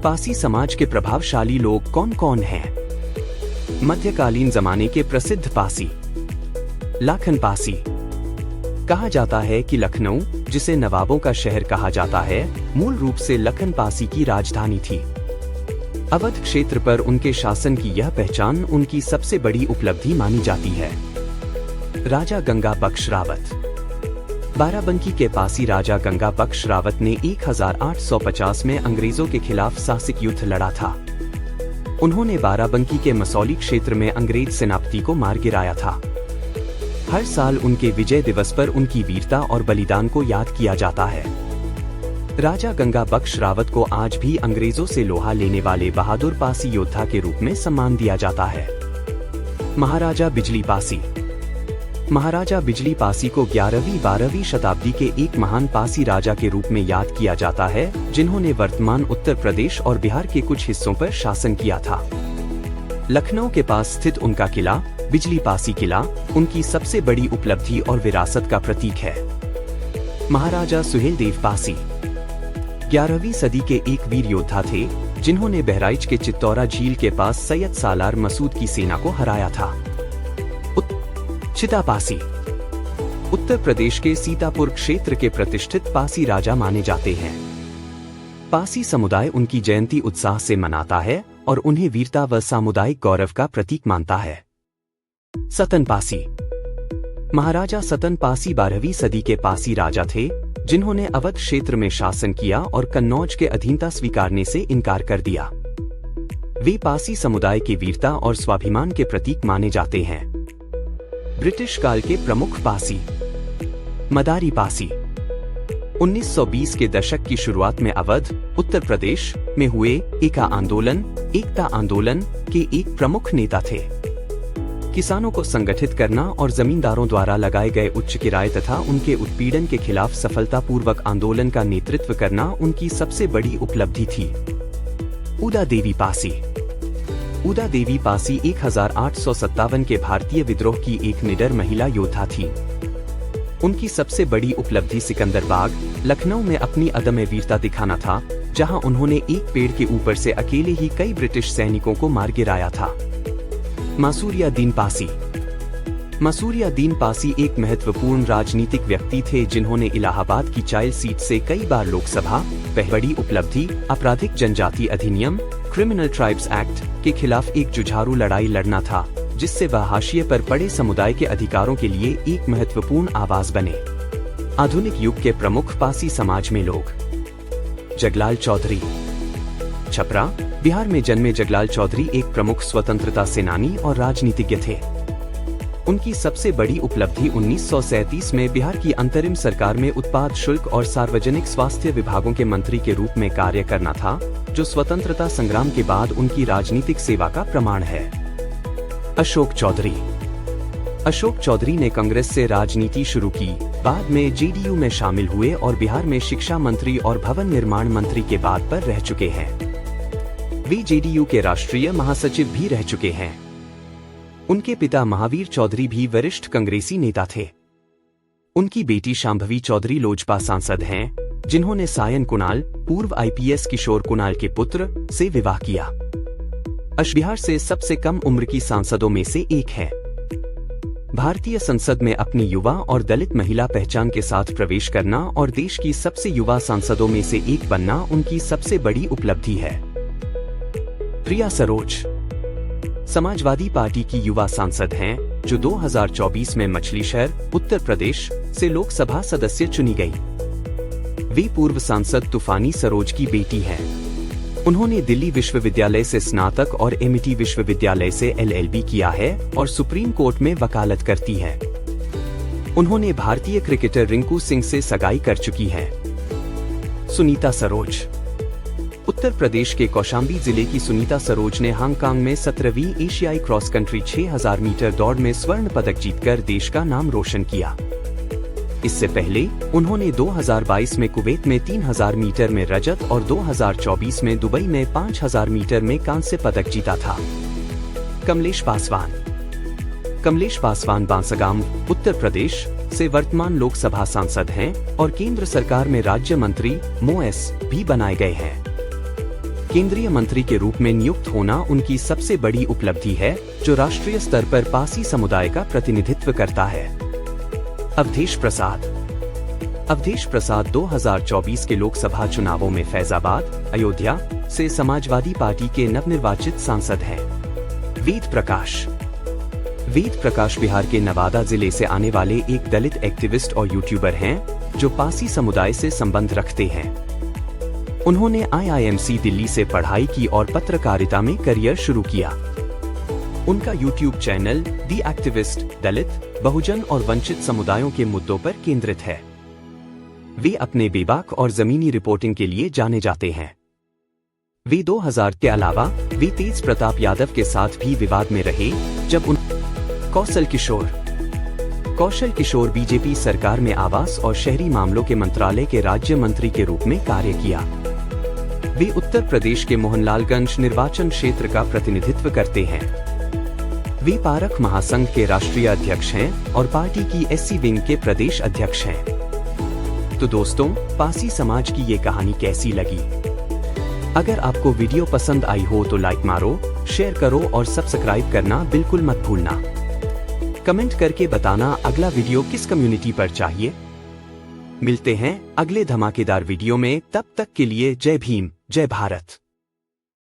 पासी समाज के प्रभावशाली लोग कौन कौन हैं? मध्यकालीन जमाने के प्रसिद्ध पासी। लाखन पासी। कहा जाता है कि लखनऊ, जिसे नवाबों का शहर कहा जाता है, मूल रूप से लखन पासी की राजधानी थी। अवध क्षेत्र पर उनके शासन की यह पहचान उनकी सबसे बड़ी उपलब्धि मानी जाती है। राजा गंगा बख्श रावत। बाराबंकी के पासी राजा गंगा बख्श रावत ने 1850 में अंग्रेजों के खिलाफ साहसिक युद्ध लड़ा था। उन्होंने बाराबंकी के मसौली क्षेत्र में अंग्रेज सेनापति को मार गिराया था। हर साल उनके विजय दिवस पर उनकी वीरता और बलिदान को याद किया जाता है। राजा गंगा बख्श रावत को आज भी अंग्रेजों से लोहा लेने वाले बहादुर पासी योद्धा के रूप में सम्मान दिया जाता है। महाराजा बिजली पासी। महाराजा बिजली पासी को 11वीं-12वीं शताब्दी के एक महान पासी राजा के रूप में याद किया जाता है, जिन्होंने वर्तमान उत्तर प्रदेश और बिहार के कुछ हिस्सों पर शासन किया था। लखनऊ के पास स्थित उनका किला, बिजली पासी किला, उनकी सबसे बड़ी उपलब्धि और विरासत का प्रतीक है। महाराजा सुहेलदेव पासी 11वीं सदी के एक वीर योद्धा थे, जिन्होंने बहराइच के चित्तौरा झील के पास सैयद सालार मसूद की सेना को हराया था। चिता पासी उत्तर प्रदेश के सीतापुर क्षेत्र के प्रतिष्ठित पासी राजा माने जाते हैं। पासी समुदाय उनकी जयंती उत्साह से मनाता है और उन्हें वीरता व सामुदायिक गौरव का प्रतीक मानता है। सतन पासी। महाराजा सतन पासी 12वीं सदी के पासी राजा थे, जिन्होंने अवध क्षेत्र में शासन किया और कन्नौज के अधीनता स्वीकारने से इनकार कर दिया। वे पासी समुदाय की वीरता और स्वाभिमान के प्रतीक माने जाते हैं। ब्रिटिश काल के प्रमुख पासी। मदारी पासी 1920 के दशक की शुरुआत में अवध, उत्तर प्रदेश में हुए एकता आंदोलन के एक प्रमुख नेता थे। किसानों को संगठित करना और जमींदारों द्वारा लगाए गए उच्च किराए तथा उनके उत्पीड़न के खिलाफ सफलतापूर्वक आंदोलन का नेतृत्व करना उनकी सबसे बड़ी उपलब्धि थी। उदा देवी पासी। उदा देवी पासी 1857 के भारतीय विद्रोह की एक निडर महिला योद्धा थी। उनकी सबसे बड़ी उपलब्धि सिकंदरबाग, लखनऊ में अपनी अदम्य वीरता दिखाना था, जहां उन्होंने एक पेड़ के ऊपर से अकेले ही कई ब्रिटिश सैनिकों को मार गिराया था। मासूरिया दीन पासी। मासूरिया दीन पासी एक महत्वपूर्ण राजनीतिक व्यक्ति थे, जिन्होंने इलाहाबाद की चाइल सीट से कई बार लोकसभा, बड़ी उपलब्धि आपराधिक जनजाति अधिनियम, क्रिमिनल ट्राइब्स एक्ट के खिलाफ एक जुझारू लड़ाई लड़ना था, जिससे वह हाशिए पर पड़े समुदाय के अधिकारों के लिए एक महत्वपूर्ण आवाज बने। आधुनिक युग के प्रमुख पासी समाज में लोग। जगलाल चौधरी। छपरा, बिहार में जन्मे जगलाल चौधरी एक प्रमुख स्वतंत्रता सेनानी और राजनीतिज्ञ थे। उनकी सबसे बड़ी उपलब्धि 1937 में बिहार की अंतरिम सरकार में उत्पाद शुल्क और सार्वजनिक स्वास्थ्य विभागों के मंत्री के रूप में कार्य करना था, जो स्वतंत्रता संग्राम के बाद उनकी राजनीतिक सेवा का प्रमाण है। अशोक चौधरी। अशोक चौधरी ने कांग्रेस से राजनीति शुरू की, बाद में जेडीयू में शामिल हुए और बिहार में शिक्षा मंत्री और भवन निर्माण मंत्री के पद पर रह चुके हैं। वे जेडीयू के राष्ट्रीय महासचिव भी रह चुके हैं। उनके पिता महावीर चौधरी भी वरिष्ठ कांग्रेसी नेता थे। उनकी बेटी शांभवी चौधरी लोजपा सांसद हैं, जिन्होंने सायन कुणाल, पूर्व आईपीएस किशोर कुणाल के पुत्र, से विवाह किया। बिहार से सबसे कम उम्र की सांसदों में से एक है। भारतीय संसद में अपनी युवा और दलित महिला पहचान के साथ प्रवेश करना और देश की सबसे युवा सांसदों में से एक बनना उनकी सबसे बड़ी उपलब्धि है। प्रिया सरोज समाजवादी पार्टी की युवा सांसद हैं, जो 2024 में मछली शहर, उत्तर प्रदेश से लोकसभा सदस्य चुनी गई। वे पूर्व सांसद तूफानी सरोज की बेटी हैं। उन्होंने दिल्ली विश्वविद्यालय से स्नातक और एमआईटी विश्वविद्यालय से एलएलबी किया है और सुप्रीम कोर्ट में वकालत करती हैं। उन्होंने भारतीय क्रिकेटर रिंकू सिंह से सगाई कर चुकी हैं। सुनीता सरोज। उत्तर प्रदेश के कौशाम्बी जिले की सुनीता सरोज ने हांगकांग में 17वीं एशियाई क्रॉस कंट्री 6000 मीटर दौड़ में स्वर्ण पदक जीतकर देश का नाम रोशन किया। इससे पहले उन्होंने 2022 में कुवैत में 3000 मीटर में रजत और 2024 में दुबई में 5000 मीटर में कांस्य पदक जीता था। कमलेश पासवान। कमलेश पासवान बांसगांव, उत्तर प्रदेश से वर्तमान लोकसभा सांसद हैं और केंद्र सरकार में राज्य मंत्री (MoS) भी बनाए गए हैं। केंद्रीय मंत्री के रूप में नियुक्त होना उनकी सबसे बड़ी उपलब्धि है, जो राष्ट्रीय स्तर पर पासी समुदाय का प्रतिनिधित्व करता है। अवधेश प्रसाद 2024 के लोकसभा चुनावों में फैजाबाद, अयोध्या से समाजवादी पार्टी के नवनिर्वाचित सांसद हैं। वेद प्रकाश बिहार के नवादा जिले से आने वाले एक दलित एक्टिविस्ट और यूट्यूबर हैं, जो पासी समुदाय से संबंध रखते हैं। उन्होंने IIMC दिल्ली से पढ़ाई की और पत्रकारिता में करियर शुरू किया। उनका यूट्यूब चैनल दी एक्टिविस्ट दलित, बहुजन और वंचित समुदायों के मुद्दों पर केंद्रित है। वे अपने बेबाक और जमीनी रिपोर्टिंग के लिए जाने जाते हैं। वे 2000 के अलावा वे तेज प्रताप यादव के साथ भी विवाद में रहे, जब कौशल किशोर बीजेपी सरकार में आवास और शहरी मामलों के मंत्रालय के राज्य मंत्री के रूप में कार्य किया। वे उत्तर प्रदेश के मोहनलालगंज निर्वाचन क्षेत्र का प्रतिनिधित्व करते हैं। वे पारख महासंघ के राष्ट्रीय अध्यक्ष हैं और पार्टी की SC विंग के प्रदेश अध्यक्ष हैं। तो दोस्तों, पासी समाज की ये कहानी कैसी लगी? अगर आपको वीडियो पसंद आई हो तो लाइक मारो, शेयर करो और सब्सक्राइब करना बिल्कुल मत भूलना। कमेंट करके बताना अगला वीडियो किस कम्युनिटी पर चाहिए। मिलते हैं अगले धमाकेदार वीडियो में, तब तक के लिए जय भीम, जय भारत।